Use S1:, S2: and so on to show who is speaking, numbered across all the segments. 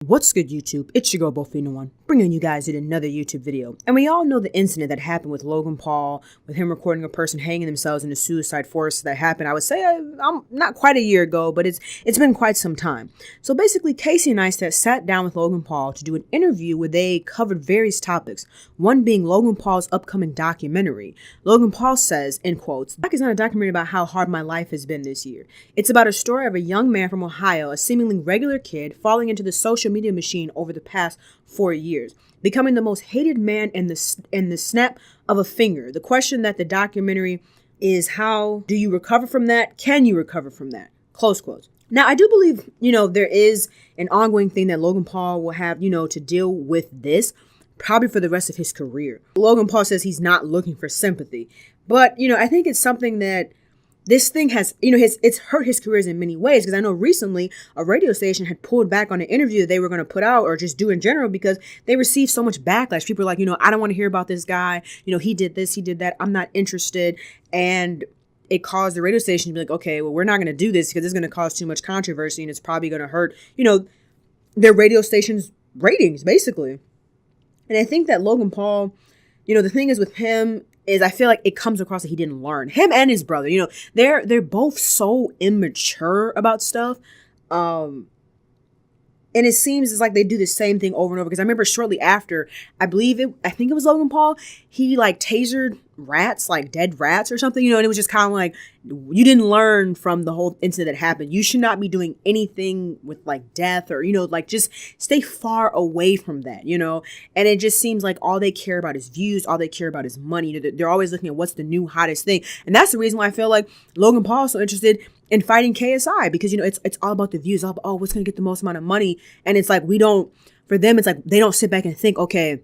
S1: What's good, YouTube? It's your girl, Bofino1, bringing you guys in another YouTube video. And we all know the incident that happened with Logan Paul, with him recording a person hanging themselves in a suicide forest that happened, I would say, I'm not quite a year ago, but it's been quite some time. So basically, Casey Neistat sat down with Logan Paul to do an interview where they covered various topics, one being Logan Paul's upcoming documentary. Logan Paul says, in quotes, "Doc is not a documentary about how hard my life has been this year. It's about a story of a young man from Ohio, a seemingly regular kid, falling into the social media machine over the past 4 years, becoming the most hated man in the snap of a finger. The question that the documentary is, how do you recover from that? Can you recover from that?" Close quotes. Now, I do believe, there is an ongoing thing that Logan Paul will have, to deal with this, probably for the rest of his career. Logan Paul says he's not looking for sympathy. But, I think it's something that this thing has, it's hurt his careers in many ways, because I know recently a radio station had pulled back on an interview that they were going to put out or just do in general because they received so much backlash. People are like, I don't want to hear about this guy. He did this, he did that. I'm not interested. And it caused the radio station to be like, okay, well, we're not going to do this because it's going to cause too much controversy and it's probably going to hurt, their radio station's ratings, basically. And I think that Logan Paul, the thing is with him, is I feel like it comes across that he didn't learn. Him and his brother, they're both so immature about stuff. And it seems it's like they do the same thing over and over. Because I remember shortly after, I think it was Logan Paul, he tasered rats, dead rats or something, and it was just kind of like, you didn't learn from the whole incident that happened. You should not be doing anything with death or, just stay far away from that, and it just seems like all they care about is views. All they care about is money. They're always looking at what's the new hottest thing. And that's the reason why I feel like Logan Paul is so interested in fighting KSI, because, it's all about the views, all about, what's going to get the most amount of money. And it's like, for them, it's like, they don't sit back and think, okay,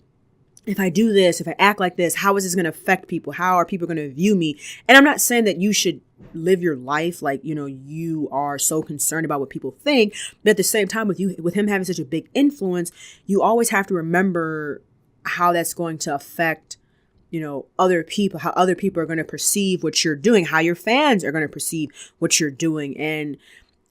S1: if I do this, if I act like this, how is this going to affect people? How are people going to view me? And I'm not saying that you should live your life like, you are so concerned about what people think. But at the same time, with him having such a big influence, you always have to remember how that's going to affect, other people, how other people are going to perceive what you're doing, how your fans are going to perceive what you're doing. And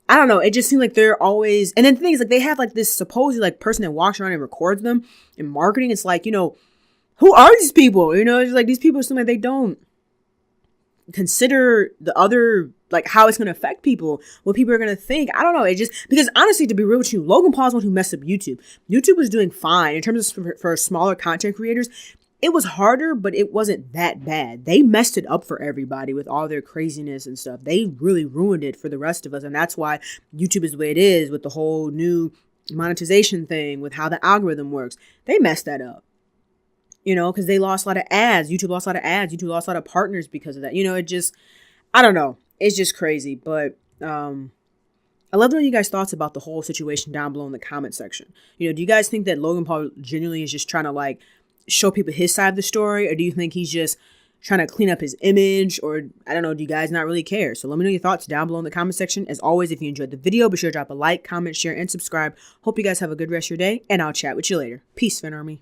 S1: I don't know. It just seems like they're always, and then the thing is, they have this supposed person that walks around and records them in marketing. It's like, who are these people? It's like these people seem like they don't consider the other, how it's going to affect people, what people are going to think. I don't know. It just, because honestly, to be real with you, Logan Paul's one who messed up YouTube. YouTube was doing fine in terms of for smaller content creators. It was harder, but it wasn't that bad. They messed it up for everybody with all their craziness and stuff. They really ruined it for the rest of us. And that's why YouTube is the way it is, with the whole new monetization thing, with how the algorithm works. They messed that up, because they lost a lot of ads. YouTube lost a lot of ads. YouTube lost a lot of partners because of that. It just, I don't know. It's just crazy. But I love to know you guys' thoughts about the whole situation down below in the comment section. Do you guys think that Logan Paul genuinely is just trying to show people his side of the story? Or do you think he's just trying to clean up his image? Or I don't know, do you guys not really care? So let me know your thoughts down below in the comment section. As always, if you enjoyed the video, be sure to drop a like, comment, share, and subscribe. Hope you guys have a good rest of your day, and I'll chat with you later. Peace, Fan Army.